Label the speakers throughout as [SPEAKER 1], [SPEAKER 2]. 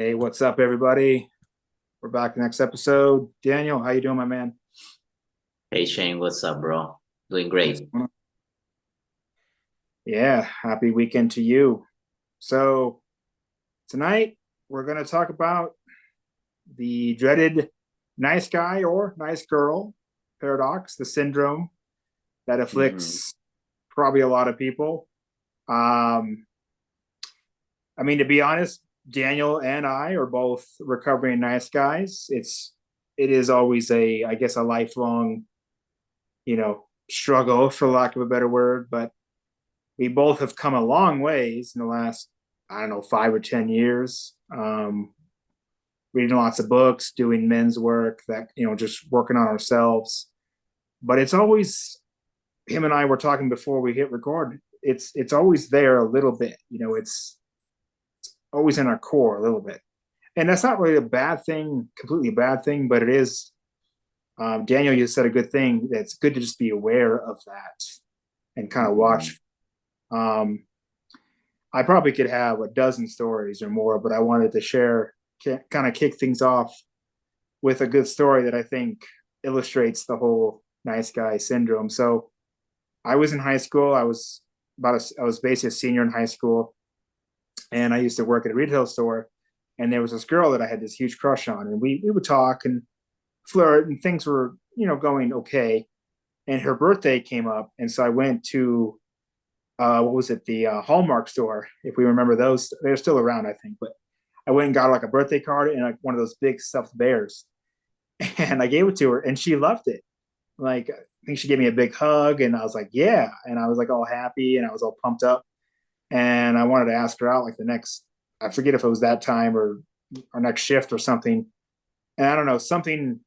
[SPEAKER 1] Hey, what's up, everybody? We're back next episode. Daniel, how you doing, my man?
[SPEAKER 2] Hey Shane, what's up, bro? Doing
[SPEAKER 1] What's
[SPEAKER 2] great.
[SPEAKER 1] going on? Yeah, happy weekend to you. So tonight we're going to talk about the dreaded nice guy or nice girl paradox, the syndrome that
[SPEAKER 2] Hmm.
[SPEAKER 1] afflicts probably a lot of people. Um, I mean, to be honest, Daniel and I are both recovering nice guys. It is always I guess, a lifelong, struggle for lack of a better word, but we both have come a long ways in the last, I don't know, 5 or 10 years. Reading lots of books, doing men's work, that, just working on ourselves. But it's always, him and I were talking before we hit record. It's always there a little bit. It's always in our core a little bit, and that's not really a bad thing, completely a bad thing, but it is. Daniel, you said a good thing. It's good to just be aware of that and kind of
[SPEAKER 2] Hmm.
[SPEAKER 1] watch. Um, I probably could have a dozen stories or more, but I wanted to share, kind of kick things off with a good story that I think illustrates the whole nice guy syndrome. So I was in high school. I was basically a senior in high school, and I used to work at a retail store. And there was this girl that I had this huge crush on, and we would talk and flirt, and things were going okay. And her birthday came up, and so I went to what was it, the Hallmark store, if we remember those. They're still around, I think. But I went and got like a birthday card and like one of those big stuffed bears, and I gave it to her, and she loved it. Like, I think she gave me a big hug, and I was like, yeah, and I was like all happy, and I was all pumped up, and I wanted to ask her out like the next. I forget if it was that time or our next shift or something. And I don't know, something.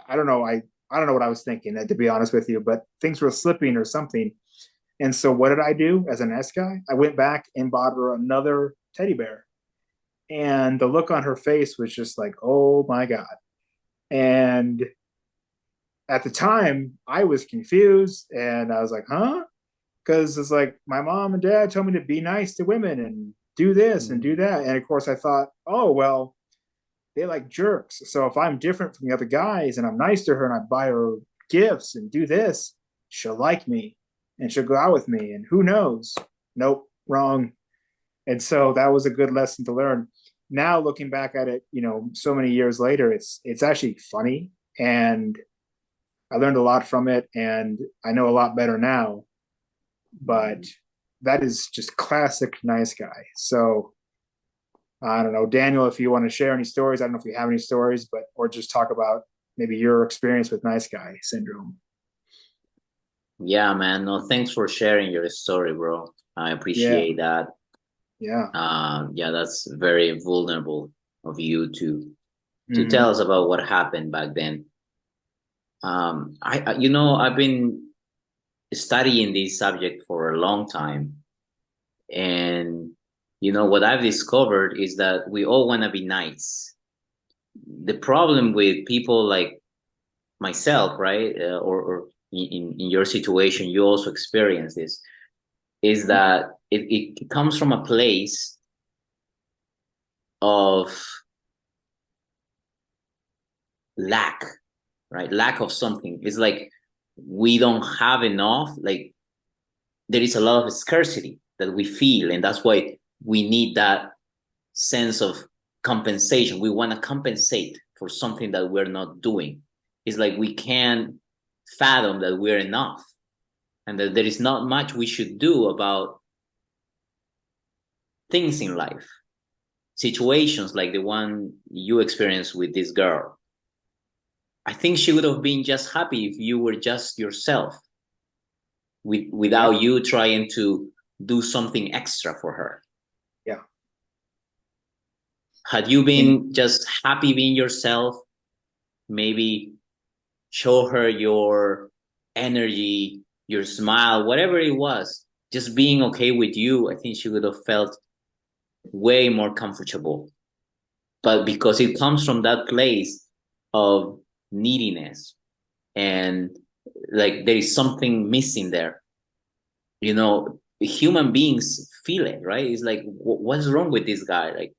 [SPEAKER 1] I don't know. I don't know what I was thinking, to be honest with you, but things were slipping or something. And so what did I do as a nice guy? I went back and bought her another teddy bear. And the look on her face was just like, oh my God. And at the time, I was confused and I was like, huh? Because it's like my mom and dad told me to be nice to women and do this and do
[SPEAKER 2] Hmm.
[SPEAKER 1] that. And of course, I thought, oh, well, they like jerks. So if I'm different from the other guys and I'm nice to her and I buy her gifts and do this, she'll like me and she'll go out with me. And who knows? Nope, wrong. And so that was a good lesson to learn. Now looking back at it, so many years later, it's actually funny, and I learned a lot from it, and I know a lot better now. But that is just classic nice guy. So I don't know, Daniel, if you want to share any stories. I don't know if you have any stories, but or just talk about maybe your experience with nice guy syndrome.
[SPEAKER 2] Yeah, man. No, thanks for sharing your story, bro. I
[SPEAKER 1] Yeah,
[SPEAKER 2] appreciate that.
[SPEAKER 1] yeah.
[SPEAKER 2] Yeah, that's very vulnerable of you to tell
[SPEAKER 1] Mm-hmm.
[SPEAKER 2] us about what happened back then. I've been studying this subject for a long time, and what I've discovered is that we all want to be nice. The problem with people like myself, right, or in your situation, you also experience this, is
[SPEAKER 1] Mm-hmm.
[SPEAKER 2] that it comes from a place of lack, right? Lack of something. It's like we don't have enough. Like there is a lot of scarcity that we feel, and that's why we need that sense of compensation. We want to compensate for something that we're not doing. It's like we can't fathom that we're enough and that there is not much we should do about things in life, situations like the one you experienced with this girl. I think she would have been just happy if you were just yourself,
[SPEAKER 1] Yeah,
[SPEAKER 2] without you trying to do something extra for her.
[SPEAKER 1] yeah.
[SPEAKER 2] Had you
[SPEAKER 1] And
[SPEAKER 2] been just happy being yourself, maybe show her your energy, your smile, whatever it was, just being okay with you, I think she would have felt way more comfortable. But because it comes from that place of neediness and like there is something missing there, human beings feel it, right? It's like, what's wrong with this guy? Like,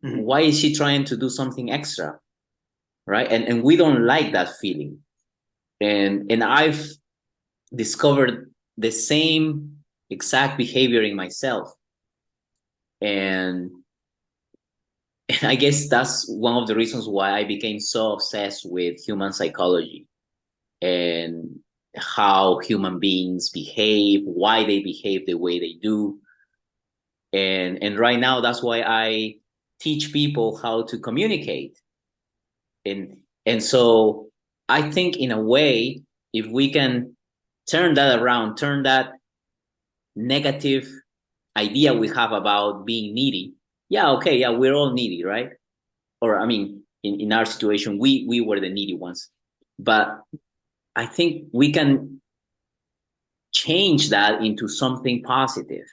[SPEAKER 1] Mhm.
[SPEAKER 2] Why is she trying to do something extra? Right. And we don't like that feeling. And I've discovered the same exact behavior in myself. And I guess that's one of the reasons why I became so obsessed with human psychology and how human beings behave, why they behave the way they do. And right now, that's why I teach people how to communicate. And so I think in a way, if we can turn that around, turn that negative idea we have about being needy. Yeah, okay, yeah, we're all needy, right? Or I mean, in our situation, we were the needy ones. But I think we can change that into something positive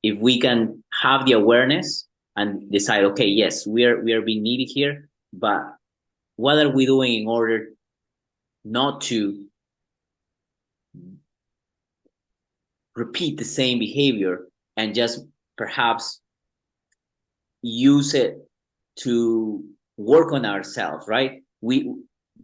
[SPEAKER 2] if we can have the awareness and decide, okay, yes, we are being needy here, but what are we doing in order not to repeat the same behavior and just perhaps use it to work on ourselves, right? We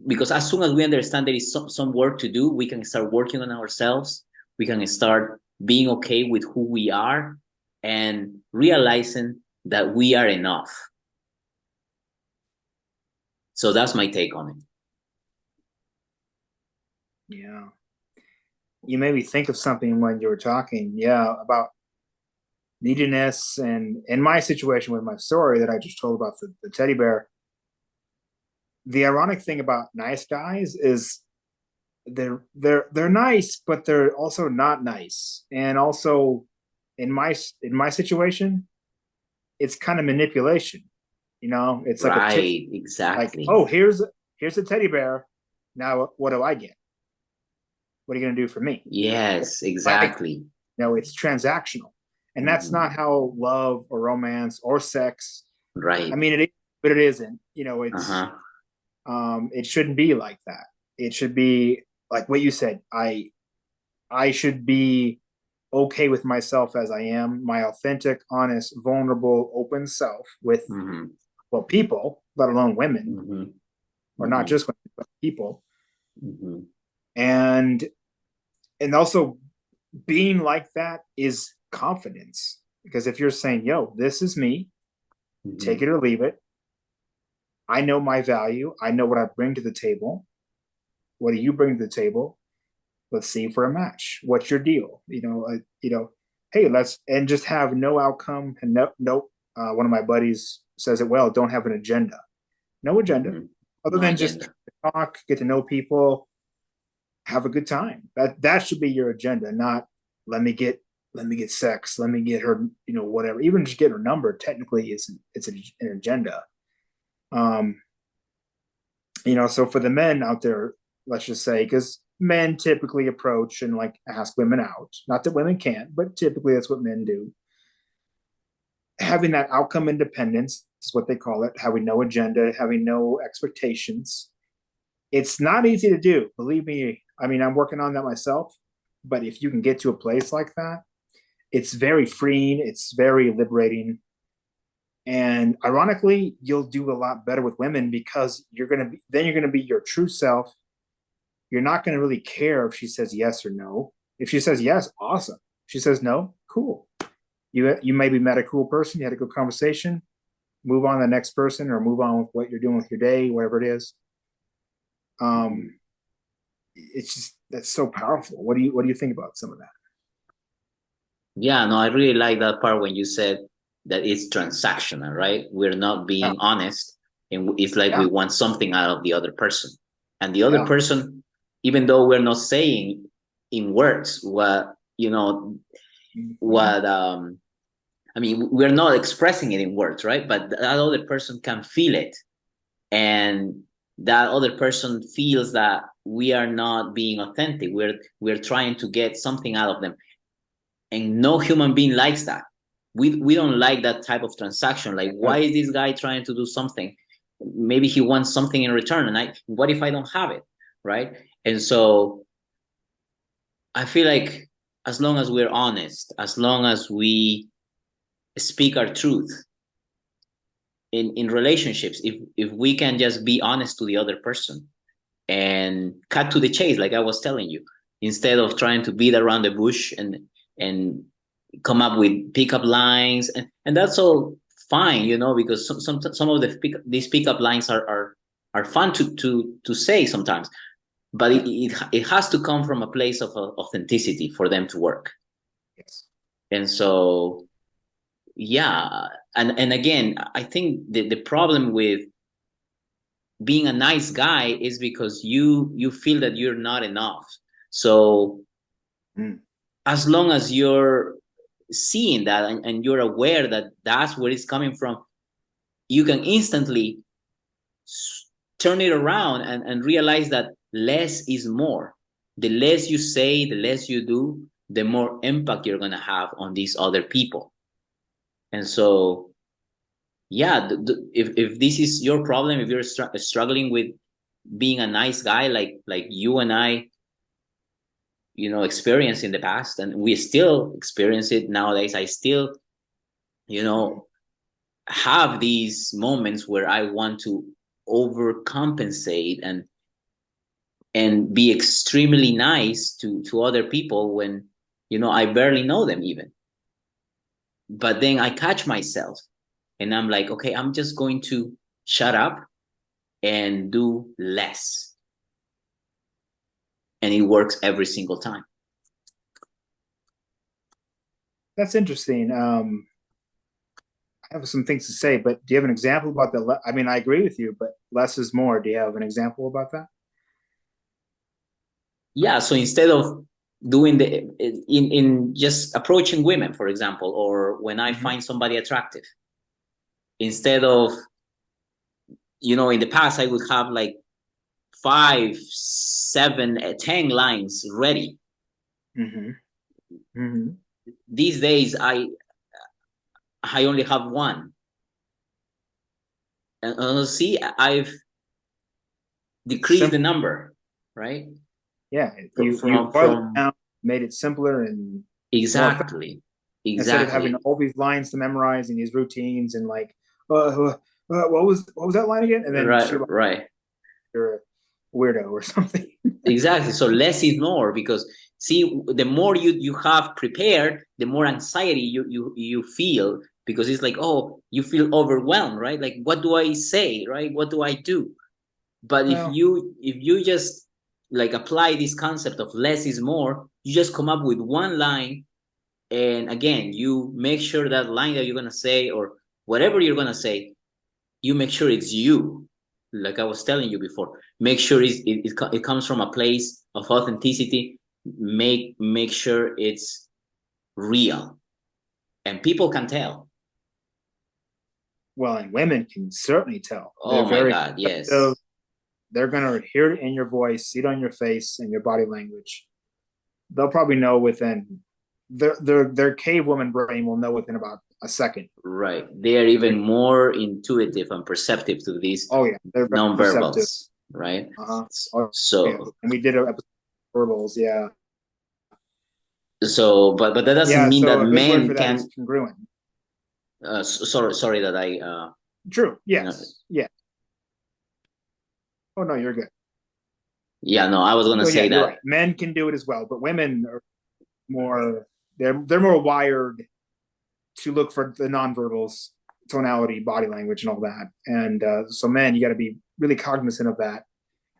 [SPEAKER 2] because as soon as we understand there is some work to do, we can start working on ourselves. We can start being okay with who we are and realizing that we are enough. So that's my take on it.
[SPEAKER 1] Yeah. You made me think of something when you were talking, yeah, about neediness, and in my situation with my story that I just told about the teddy bear. The ironic thing about nice guys is they're nice, but they're also not nice. And also in my situation, it's kind of manipulation. It's like a tip,
[SPEAKER 2] Right,
[SPEAKER 1] like,
[SPEAKER 2] exactly.
[SPEAKER 1] oh, here's a teddy bear. Now what do I get? What are you gonna do for me?
[SPEAKER 2] Yes,
[SPEAKER 1] Like,
[SPEAKER 2] exactly.
[SPEAKER 1] it's transactional. And that's
[SPEAKER 2] Mhm.
[SPEAKER 1] not how love or romance or sex. I
[SPEAKER 2] Right.
[SPEAKER 1] mean, it is, but it isn't.
[SPEAKER 2] Uh-huh.
[SPEAKER 1] It shouldn't be like that. It should be like what you said. I should be okay with myself as I am, my authentic, honest, vulnerable, open self with,
[SPEAKER 2] Mm-hmm.
[SPEAKER 1] well, people, let alone women,
[SPEAKER 2] Mm-hmm.
[SPEAKER 1] or not
[SPEAKER 2] Mm-hmm.
[SPEAKER 1] just women, but people.
[SPEAKER 2] Mm-hmm.
[SPEAKER 1] And also being like that is confidence. Because if you're saying, yo, this is me, take
[SPEAKER 2] Mm-hmm.
[SPEAKER 1] it or leave it. I know my value. I know what I bring to the table. What do you bring to the table? Let's see for a match. What's your deal? Hey, let's, and just have no outcome and no. One of my buddies says it well. Don't have an agenda. No agenda,
[SPEAKER 2] Mm-hmm.
[SPEAKER 1] other
[SPEAKER 2] No
[SPEAKER 1] than just
[SPEAKER 2] agenda.
[SPEAKER 1] talk, get to know people, have a good time. That should be your agenda, not let me get sex, let me get her, whatever. Even just get her number technically is it's an agenda. Um, so for the men out there, let's just say, because men typically approach and like ask women out. Not that women can't, but typically that's what men do. Having that outcome independence is what they call it, having no agenda, having no expectations. It's not easy to do, believe me. I mean, I'm working on that myself, but if you can get to a place like that, it's very freeing, it's very liberating. And ironically, you'll do a lot better with women because you're going to be your true self. You're not going to really care if she says yes or no. If she says yes, awesome. If she says no, cool. You maybe met a cool person, you had a good conversation, move on to the next person or move on with what you're doing with your day, whatever it is.
[SPEAKER 2] Mm-hmm.
[SPEAKER 1] Um, it's just that's so powerful. What do you think about some of that?
[SPEAKER 2] Yeah, no, I really like that part when you said that it's transactional, right? We're not
[SPEAKER 1] Yeah,
[SPEAKER 2] being honest, and it's like we
[SPEAKER 1] yeah,
[SPEAKER 2] want something out of the other person. And the other
[SPEAKER 1] yeah.
[SPEAKER 2] person, even though we're not saying in words
[SPEAKER 1] Mhm.
[SPEAKER 2] what I mean, we're not expressing it in words, right? But that other person can feel it. And that other person feels that we are not being authentic. We're trying to get something out of them. And no human being likes that. We don't like that type of transaction. Like, why is this guy trying to do something? Maybe he wants something in return, and what if I don't have it, right? And so I feel like as long as we're honest, as long as we speak our truth, in relationships, if we can just be honest to the other person and cut to the chase, like I was telling you, instead of trying to beat around the bush and come up with pickup lines, and that's all fine, you know, because some of these pickup lines are fun to say sometimes, but it has to come from a place of authenticity for them to work.
[SPEAKER 1] Yes.
[SPEAKER 2] And so, yeah, and again, I think the problem with being a nice guy is because you feel that you're not enough. So as long as you're seeing that and you're aware that that's where it's coming from, you can instantly turn it around and realize that less is more. The less you say, the less you do, the more impact you're going to have on these other people. And so, yeah, if this is your problem, if you're struggling with being a nice guy, like you and I, you know, experienced in the past, and we still experience it nowadays. I still, you know, have these moments where I want to overcompensate and be extremely nice to other people when, you know, I barely know them even. But then I catch myself and I'm like, okay, I'm just going to shut up and do less. And it works every single time.
[SPEAKER 1] That's interesting. I have some things to say, but do you have an example about the? I mean, I agree with you, but less is more. Do you have an example about that?
[SPEAKER 2] Yeah. So instead of doing in just approaching women, for example, or when I find somebody attractive, instead of, you know, in the past I would have like 5, 7, 10 lines ready. These days I only have one. And see, I've decreased the number, right?
[SPEAKER 1] Yeah, you made it simpler and
[SPEAKER 2] exactly.
[SPEAKER 1] Instead of having all these lines to memorize and these routines and like, what was that line again? And then
[SPEAKER 2] right,
[SPEAKER 1] you're a weirdo or something.
[SPEAKER 2] Exactly. So less is more, because see, the more you have prepared, the more anxiety you feel, because it's like, oh, you feel overwhelmed, right? Like, what do I say, right? What do I do? But if you just like apply this concept of less is more, you just come up with one line, and again, you make sure that line that you're gonna say, or whatever you're gonna say, you make sure it's you. Like I was telling you before, make sure it comes from a place of authenticity. Make sure it's real, and people can tell.
[SPEAKER 1] Well, and women can certainly tell.
[SPEAKER 2] Oh my God, yes.
[SPEAKER 1] They're gonna hear it in your voice, see it on your face and your body language. They'll probably know within their cave woman brain will know within about a second.
[SPEAKER 2] Right. They are even more intuitive and perceptive to these nonverbals, right? So
[SPEAKER 1] and we did an episode of verbals, yeah.
[SPEAKER 2] So, but that doesn't mean that men can
[SPEAKER 1] congruent.
[SPEAKER 2] Sorry that I
[SPEAKER 1] True. Yes. Yeah. Oh no, you're good.
[SPEAKER 2] Yeah, no, I was gonna say that
[SPEAKER 1] right. Men can do it as well, but women are more they're more wired to look for the nonverbals, tonality, body language, and all that. And so, men, you got to be really cognizant of that.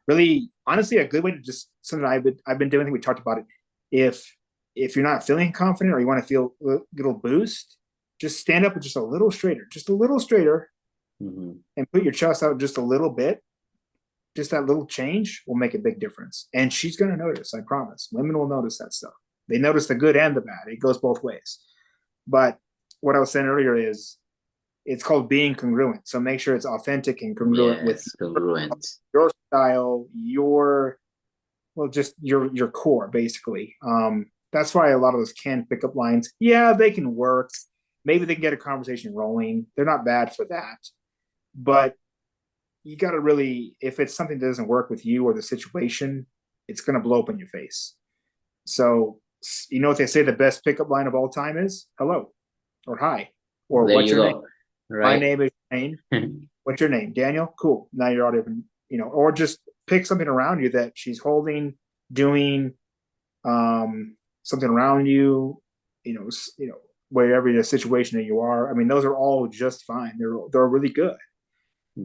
[SPEAKER 1] Really, honestly, a good way to just something I've been doing. I think we talked about it. If you're not feeling confident or you want to feel a little boost, just stand up just a little straighter, and put your chest out just a little bit. Just that little change will make a big difference. And she's going to notice, I promise. Women will notice that stuff. They notice the good and the bad. It goes both ways. But what I was saying earlier is it's called being congruent. So make sure it's authentic and congruent with your style, just your core, basically. That's why a lot of those canned pickup lines, yeah, they can work. Maybe they can get a conversation rolling. They're not bad for that. But you got to really, if it's something that doesn't work with you or the situation, it's going to blow up in your face. So, you know what they say the best pickup line of all time is? Hello or hi or what's your name? Right. My name is name? What's your name? Daniel? Cool. Now you're already, or just pick something around you that she's holding, doing, something around you, wherever the situation that you are. I mean, those are all just fine. They're really good.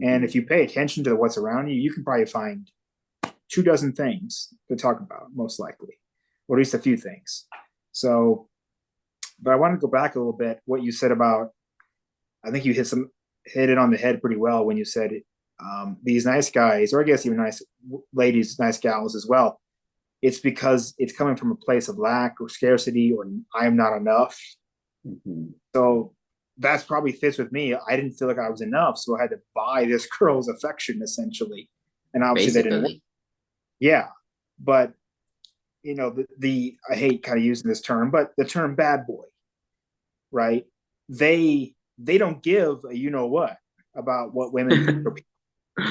[SPEAKER 1] And if you pay attention to what's around you, you can probably find 24 things to talk about, most likely, or at least a few things. So, but I want to go back a little bit. What you said about, I think you hit it on the head pretty well when you said these nice guys, or I guess even nice ladies, nice gals as well. It's because it's coming from a place of lack or scarcity, or I am not enough. So that's probably fits with me. I didn't feel like I was enough, so I had to buy this girl's affection essentially, and obviously that didn't work. Yeah, but the I hate kind of using this term, but the term bad boy, right? They don't give a what about what women think.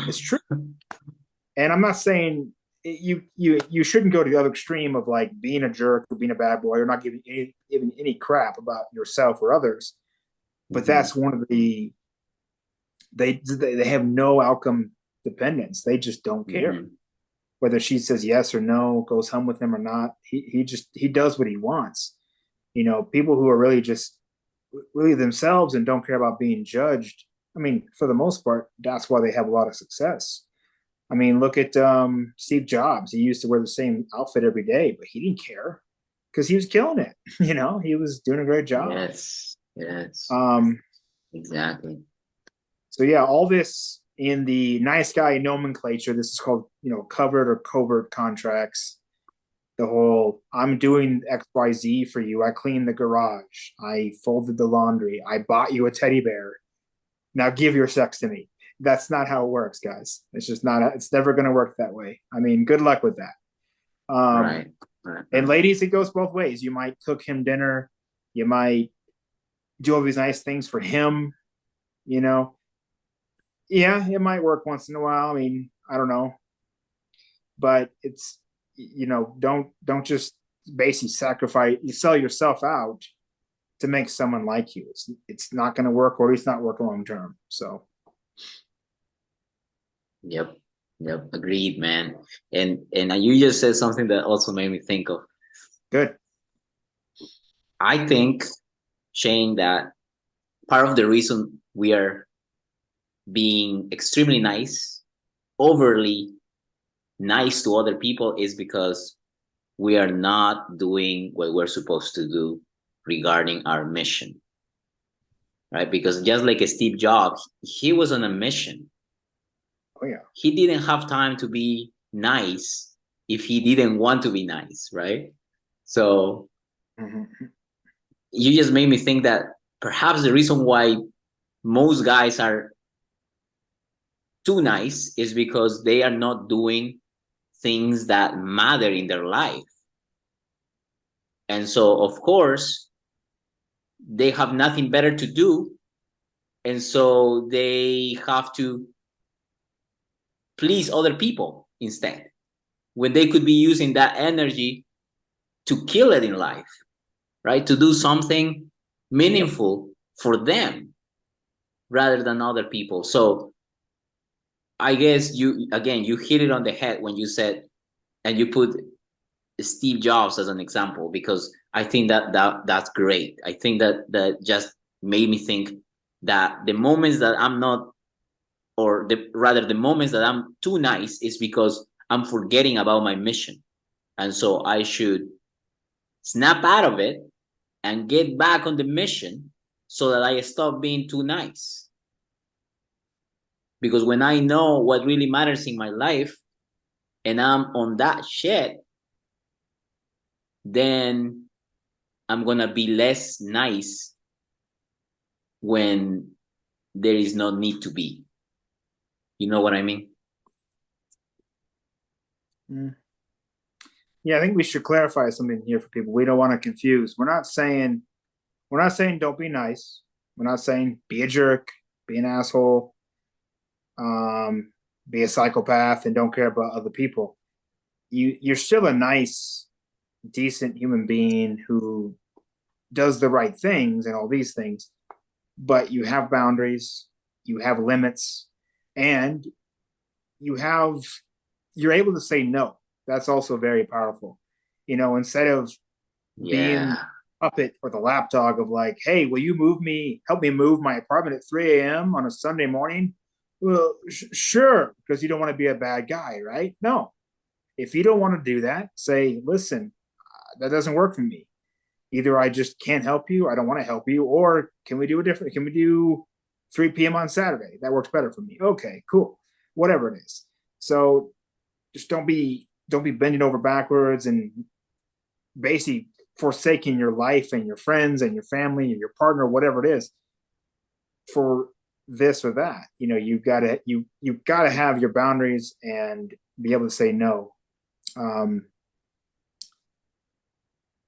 [SPEAKER 1] It's true, and I'm not saying you shouldn't go to the other extreme of like being a jerk or being a bad boy or not giving any crap about yourself or others. But that's one of the they have no outcome dependence. They just don't care whether she says yes or no, goes home with him or not. He does what he wants. People who are really just really themselves and don't care about being judged. I mean, for the most part, that's why they have a lot of success. I mean, look at Steve Jobs. He used to wear the same outfit every day, but he didn't care because he was killing it. He was doing a great job.
[SPEAKER 2] Yes. Exactly.
[SPEAKER 1] So yeah, all this in the nice guy nomenclature. This is called, covered or covert contracts. The whole, I'm doing XYZ for you. I cleaned the garage. I folded the laundry. I bought you a teddy bear. Now give your sex to me. That's not how it works, guys. It's just not, it's never going to work that way. I mean, good luck with that.
[SPEAKER 2] Right.
[SPEAKER 1] And ladies, it goes both ways. You might cook him dinner. You might do all these nice things for him. Yeah, it might work once in a while. I mean, I don't know. But it's, don't just basically sacrifice, you sell yourself out to make someone like you. It's not going to work, or at least not work long term. So
[SPEAKER 2] Yep. Agreed, man. And you just said something that also made me think of.
[SPEAKER 1] Good.
[SPEAKER 2] I think, Shane, that part of the reason we are being extremely nice, overly nice to other people, is because we are not doing what we're supposed to do regarding our mission. Right? Because just like Steve Jobs, he was on a mission.
[SPEAKER 1] Oh yeah.
[SPEAKER 2] He didn't have time to be nice if he didn't want to be nice, right? So you just made me think that perhaps the reason why most guys are too nice is because they are not doing things that matter in their life. And so, of course, they have nothing better to do. And so they have to please other people instead, when they could be using that energy to kill it in life, right? To do something meaningful for them rather than other people. So I guess you hit it on the head when you said, and you put Steve Jobs as an example, because I think that's great. I think that just made me think that the moments that I'm not, or rather the moments that I'm too nice, is because I'm forgetting about my mission. And so I should snap out of it and get back on the mission so that I stop being too nice. Because when I know what really matters in my life and I'm on that shit, then I'm going to be less nice when there is no need to be. You know what I mean?
[SPEAKER 1] Yeah, I think we should clarify something here for people. We don't want to confuse. We're not saying don't be nice. We're not saying be a jerk, be an asshole, be a psychopath, and don't care about other people. You're still a nice, decent human being who does the right things and all these things, but you have boundaries. you have limits, and you're able to say no. That's also very powerful. Instead of being
[SPEAKER 2] Yeah.
[SPEAKER 1] puppet or the lapdog of like, hey, will you help me move my apartment at 3 a.m. on a Sunday morning? Well, sure, because you don't want to be a bad guy, right? No. If you don't want to do that, say, listen, that doesn't work for me. Either I just can't help you, I don't want to help you, or can we do 3 p.m. on Saturday? That works better for me. Okay, cool. Whatever it is. So just don't be bending over backwards and basically forsaking your life and your friends and your family and your partner, whatever it is, for this or that. You gotta have your boundaries and be able to say no. Um,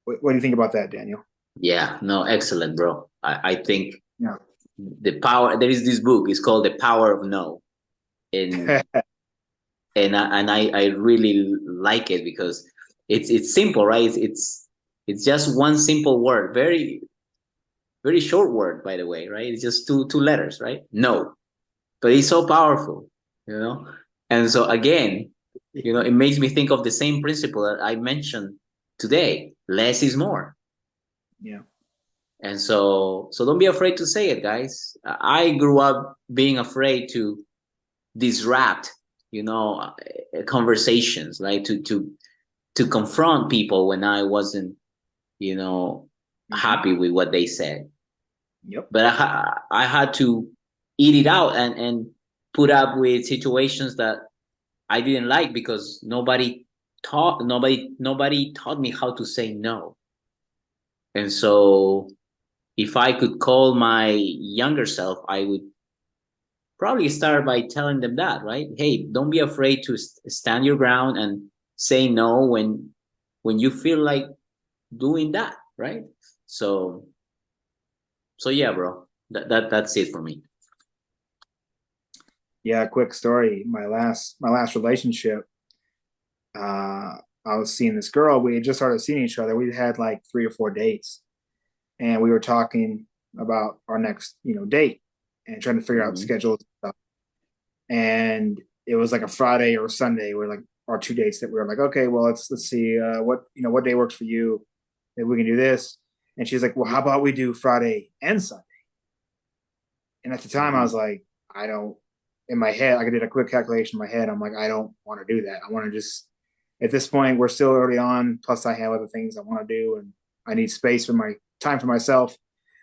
[SPEAKER 1] what do you think about that, Daniel?
[SPEAKER 2] Yeah. No, excellent, bro. I think
[SPEAKER 1] Yeah.
[SPEAKER 2] there is this book, it's called The Power of No. And I really like it because it's simple, right? It's just one simple word, very very short word, by the way, right? It's just two letters, right? No, but it's so powerful, you know. And so again, it makes me think of the same principle that I mentioned today: less is more.
[SPEAKER 1] Yeah.
[SPEAKER 2] And so don't be afraid to say it, guys. I grew up being afraid to disrupt, conversations, like to confront people when I wasn't,
[SPEAKER 1] Mm-hmm.
[SPEAKER 2] happy with what they said.
[SPEAKER 1] Yep.
[SPEAKER 2] But I had to eat it out and put up with situations that I didn't like because nobody taught me how to say no. And so if I could call my younger self, I would probably start by telling them that, right? Hey, don't be afraid to stand your ground and say no when you feel like doing that, right? So yeah, bro. That's it for me.
[SPEAKER 1] Yeah. Quick story. My last relationship. I was seeing this girl. We had just started seeing each other. We had like 3 or 4 dates, and we were talking about our next, date, and trying to figure out
[SPEAKER 2] Mm-hmm.
[SPEAKER 1] schedules and stuff. And it was like a Friday or a Sunday. We're like our 2 dates that we were like, okay, well, let's see what day works for you. Maybe we can do this. And she's like, well, how about we do Friday and Sunday? And at the time, I was
[SPEAKER 2] Mm-hmm.
[SPEAKER 1] like, I don't. In my head, I did a quick calculation in my head. I'm like, I don't want to do that. I want to just. At this point, we're still early on. Plus, I have other things I want to do, and I need space for my time for myself.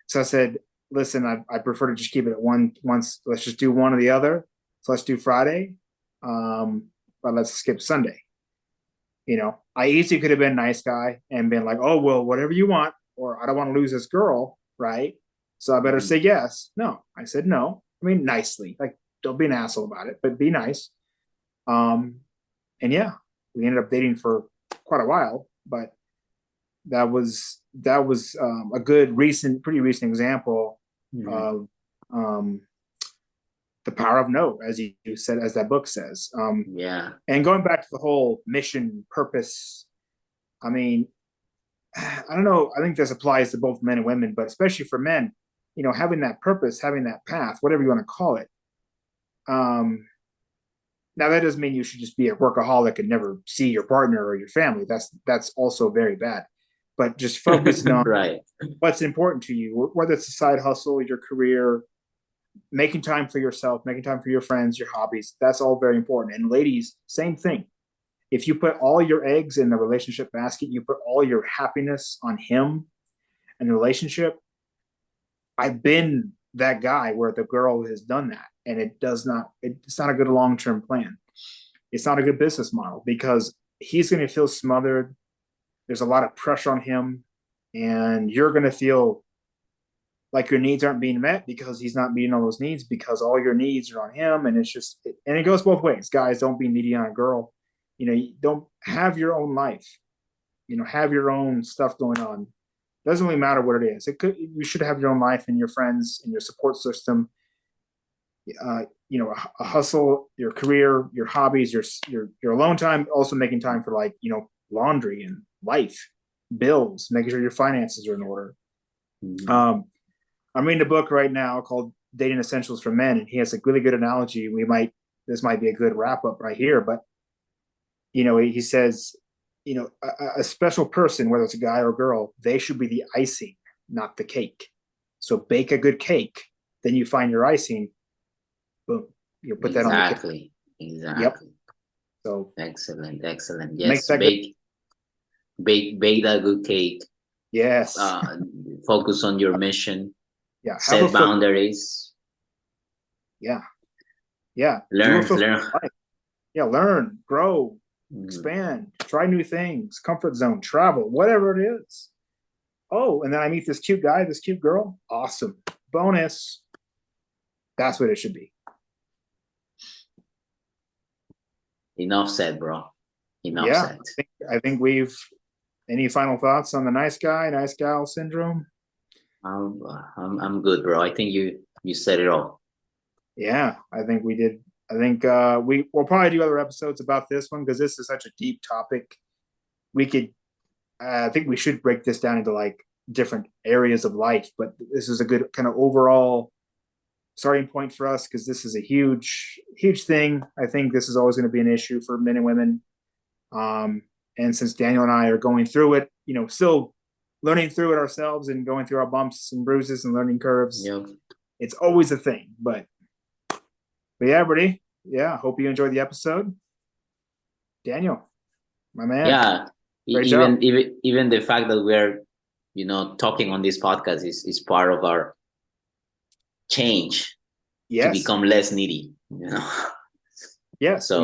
[SPEAKER 1] So I said, listen, I prefer to just keep it at once. Let's just do one or the other. So let's do Friday, but let's skip Sunday. I easily could have been a nice guy and been like, oh, well, whatever you want, or I don't want to lose this girl, right? So I better
[SPEAKER 2] Mm-hmm.
[SPEAKER 1] say yes. No, I said no. I mean, nicely. Like, don't be an asshole about it, but be nice. Um, and yeah, we ended up dating for quite a while, but that was a pretty recent example
[SPEAKER 2] Mm-hmm.
[SPEAKER 1] of um, the power of no, as you said, as that book says.
[SPEAKER 2] Yeah.
[SPEAKER 1] And going back to the whole mission purpose, I mean, I don't know. I think this applies to both men and women, but especially for men, having that purpose, having that path, whatever you want to call it. Um, Now that doesn't mean you should just be a workaholic and never see your partner or your family. That's also very bad. But just focusing on
[SPEAKER 2] Right.
[SPEAKER 1] what's important to you, whether it's a side hustle, your career, making time for yourself, making time for your friends, your hobbies. That's all very important. And ladies, same thing. If you put all your eggs in the relationship basket, you put all your happiness on him and the relationship. I've been that guy where the girl has done that, and it's not a good long term plan. It's not a good business model because he's going to feel smothered. There's a lot of pressure on him, and you're going to feel like your needs aren't being met because he's not meeting all those needs because all your needs are on him. And and it goes both ways. Guys, don't be needy on a girl. You don't have your own life. Have your own stuff going on. Doesn't really matter what it is. You should have your own life and your friends and your support system. A hustle, your career, your hobbies, your alone time. Also making time for laundry and life, bills, making sure your finances are in order.
[SPEAKER 2] Mm-hmm.
[SPEAKER 1] Um, I'm reading a book right now called dating essentials for men, and he has a really good analogy. This might be a good wrap up right here, but he says, a special person, whether it's a guy or a girl, they should be the icing, not the cake. So bake a good cake, then you find your icing, boom, you put that on the cake.
[SPEAKER 2] Exactly.
[SPEAKER 1] Yep. So
[SPEAKER 2] excellent.
[SPEAKER 1] make
[SPEAKER 2] Yes,
[SPEAKER 1] that good.
[SPEAKER 2] bake that good cake.
[SPEAKER 1] Yes.
[SPEAKER 2] Focus on your mission.
[SPEAKER 1] Yeah.
[SPEAKER 2] Set boundaries.
[SPEAKER 1] Yeah. Yeah.
[SPEAKER 2] Learn.
[SPEAKER 1] Yeah. Learn, grow, expand, try new things, comfort zone, travel, whatever it is. Oh, and then I meet this cute guy, this cute girl. Awesome. Bonus. That's what it should be.
[SPEAKER 2] Enough said, bro. Enough said.
[SPEAKER 1] I think we've. Any final thoughts on the nice gal syndrome?
[SPEAKER 2] I'm good, bro. I think you said it all.
[SPEAKER 1] Yeah, I think we did. I think we'll probably do other episodes about this one because this is such a deep topic. We could. I think we should break this down into like different areas of life, but this is a good kind of overall starting point for us because this is a huge thing. I think this is always going to be an issue for men and women. And since Daniel and I are going through it, still learning through it ourselves and going through our bumps and bruises and learning curves, it's always a thing. But yeah, everybody, hope you enjoyed the episode. Daniel, my man.
[SPEAKER 2] Yeah, even the fact that we're talking on this podcast is part of our change to become less needy.
[SPEAKER 1] Yes, so,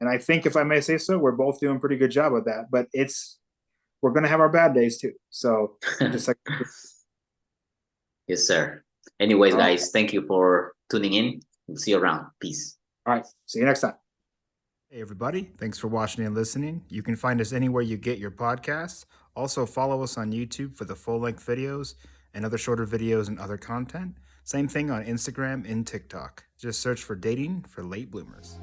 [SPEAKER 1] and I think if I may say so, we're both doing a pretty good job of that. But we're gonna have our bad days too. So just like
[SPEAKER 2] yes, sir. Anyways, guys, thank you for tuning in. We'll see you around. Peace.
[SPEAKER 1] All right. See you next time. Hey, everybody. Thanks for watching and listening. You can find us anywhere you get your podcasts. Also, follow us on YouTube for the full-length videos and other shorter videos and other content. Same thing on Instagram and TikTok. Just search for Dating for Late Bloomers.